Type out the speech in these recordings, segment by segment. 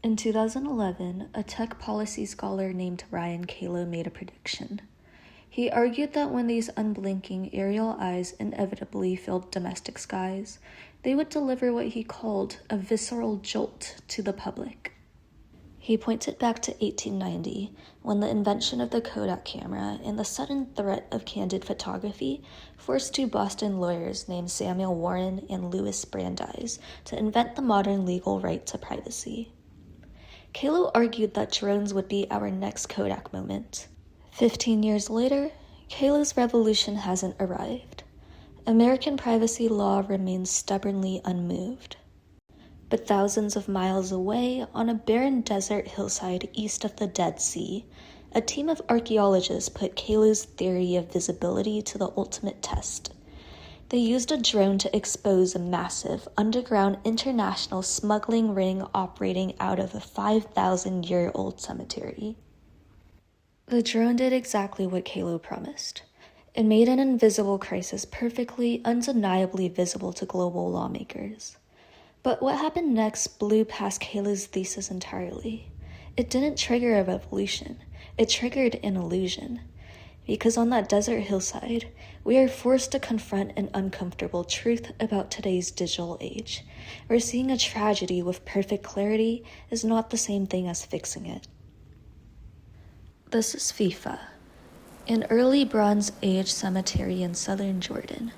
In 2011, a tech policy scholar named Ryan Calo made a prediction. He argued that when these unblinking aerial eyes inevitably filled domestic skies, they would deliver what he called a visceral jolt to the public. He pointed back to 1890, when the invention of the Kodak camera and the sudden threat of candid photography forced two Boston lawyers named Samuel Warren and Louis Brandeis to invent the modern legal right to privacy. Calo argued that drones would be our next Kodak moment. 15 years later, Calo's revolution hasn't arrived. American privacy law remains stubbornly unmoved. But thousands of miles away, on a barren desert hillside east of the Dead Sea, a team of archaeologists put Calo's theory of visibility to the ultimate test. They used a drone to expose a massive, underground international smuggling ring operating out of a 5,000-year-old cemetery. The drone did exactly what Calo promised. It made an invisible crisis perfectly, undeniably visible to global lawmakers. But what happened next blew past Calo's thesis entirely. It didn't trigger a revolution. It triggered an illusion. Because on that desert hillside, we are forced to confront an uncomfortable truth about today's digital age, where seeing a tragedy with perfect clarity is not the same thing as fixing it. This is FIFA, an early Bronze Age cemetery in southern Jordan.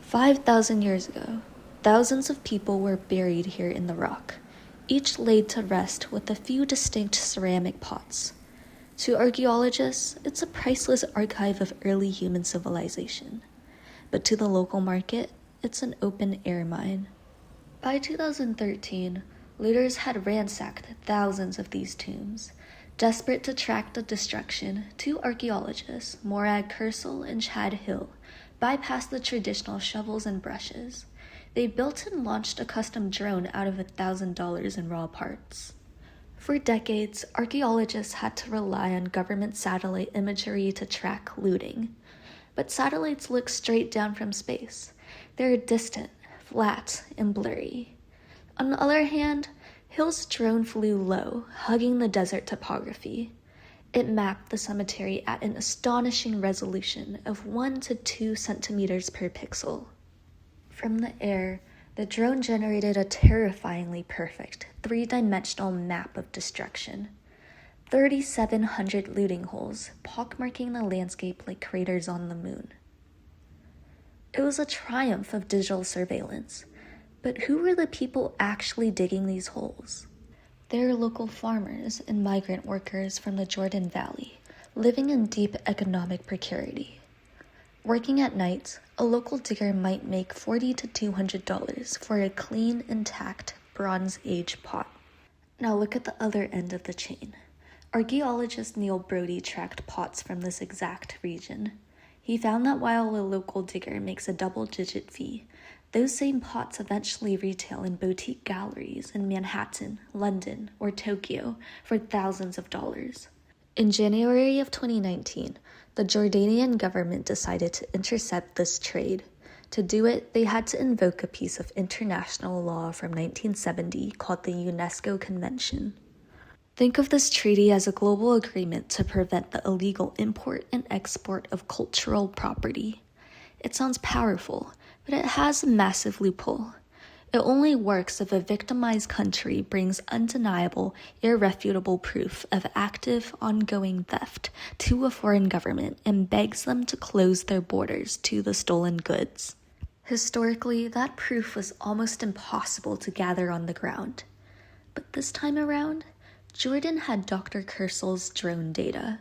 5,000 years ago, thousands of people were buried here in the rock, each laid to rest with a few distinct ceramic pots. To archaeologists, it's a priceless archive of early human civilization. But to the local market, it's an open-air mine. By 2013, looters had ransacked thousands of these tombs. Desperate to track the destruction, two archaeologists, Morag Kersel and Chad Hill, bypassed the traditional shovels and brushes. They built and launched a custom drone out of $1,000 in raw parts. For decades, archaeologists had to rely on government satellite imagery to track looting. But satellites look straight down from space. They're distant, flat, and blurry. On the other hand, Hill's drone flew low, hugging the desert topography. It mapped the cemetery at an astonishing resolution of 1 to 2 centimeters per pixel. From the air, the drone generated a terrifyingly perfect, 3-dimensional map of destruction. 3,700 looting holes, pockmarking the landscape like craters on the moon. It was a triumph of digital surveillance. But who were the people actually digging these holes? They're local farmers and migrant workers from the Jordan Valley, living in deep economic precarity. Working at night, a local digger might make $40 to $200 for a clean, intact Bronze Age pot. Now look at the other end of the chain. Archaeologist Neil Brody tracked pots from this exact region. He found that while a local digger makes a double-digit fee, those same pots eventually retail in boutique galleries in Manhattan, London, or Tokyo for thousands of dollars. In January of 2019, the Jordanian government decided to intercept this trade. To do it, they had to invoke a piece of international law from 1970 called the UNESCO Convention. Think of this treaty as a global agreement to prevent the illegal import and export of cultural property. It sounds powerful, but it has a massive loophole. It only works if a victimized country brings undeniable, irrefutable proof of active, ongoing theft to a foreign government and begs them to close their borders to the stolen goods. Historically, that proof was almost impossible to gather on the ground. But this time around, Jordan had Dr. Kersel's drone data.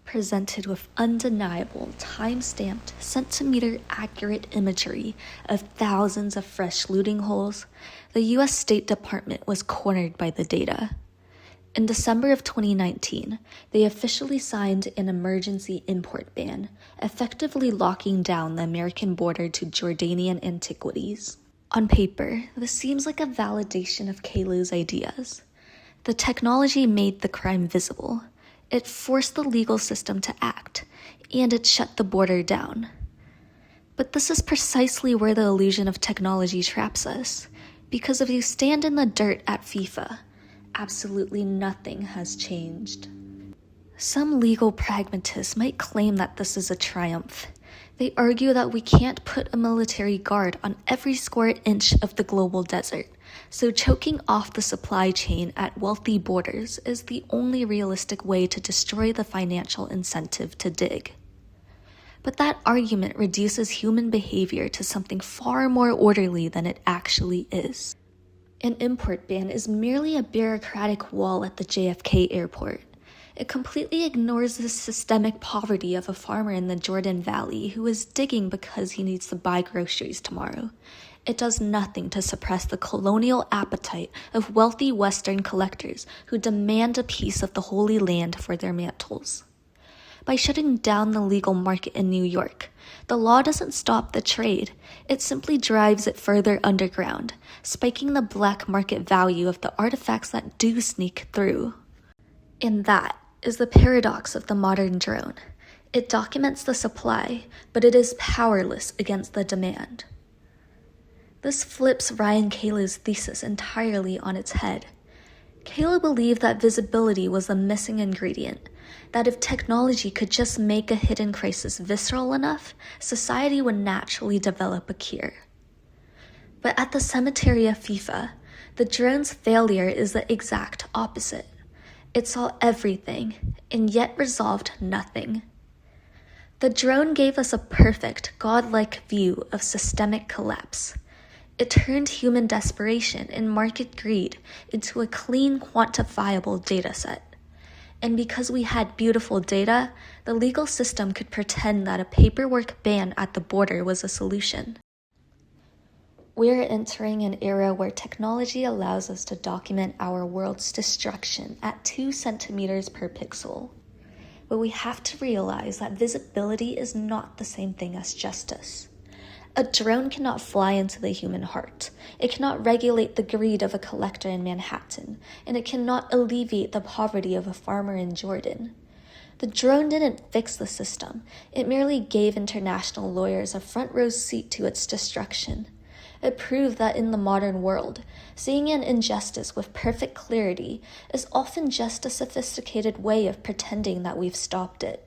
Presented with undeniable, time-stamped, centimeter-accurate imagery of thousands of fresh looting holes, the U.S. State Department was cornered by the data. In December of 2019, they officially signed an emergency import ban, effectively locking down the American border to Jordanian antiquities. On paper, this seems like a validation of Calo's ideas. The technology made the crime visible. It forced the legal system to act, and it shut the border down. But this is precisely where the illusion of technology traps us. Because if you stand in the dirt at FIFA, absolutely nothing has changed. Some legal pragmatists might claim that this is a triumph. They argue that we can't put a military guard on every square inch of the global desert, so choking off the supply chain at wealthy borders is the only realistic way to destroy the financial incentive to dig. But that argument reduces human behavior to something far more orderly than it actually is. An import ban is merely a bureaucratic wall at the JFK airport. It completely ignores the systemic poverty of a farmer in the Jordan Valley who is digging because he needs to buy groceries tomorrow. It does nothing to suppress the colonial appetite of wealthy Western collectors who demand a piece of the Holy Land for their mantles. By shutting down the legal market in New York, the law doesn't stop the trade, it simply drives it further underground, spiking the black market value of the artifacts that do sneak through. And that is the paradox of the modern drone. It documents the supply, but it is powerless against the demand. This flips Ryan Calo's thesis entirely on its head. Calo believed that visibility was the missing ingredient, that if technology could just make a hidden crisis visceral enough, society would naturally develop a cure. But at the cemetery of FIFA, the drone's failure is the exact opposite. It saw everything, and yet resolved nothing. The drone gave us a perfect, godlike view of systemic collapse. It turned human desperation and market greed into a clean, quantifiable dataset. And because we had beautiful data, the legal system could pretend that a paperwork ban at the border was a solution. We're entering an era where technology allows us to document our world's destruction at 2 centimeters per pixel. But we have to realize that visibility is not the same thing as justice. A drone cannot fly into the human heart. It cannot regulate the greed of a collector in Manhattan, and it cannot alleviate the poverty of a farmer in Jordan. The drone didn't fix the system. It merely gave international lawyers a front row seat to its destruction. It proved that in the modern world, seeing an injustice with perfect clarity is often just a sophisticated way of pretending that we've stopped it.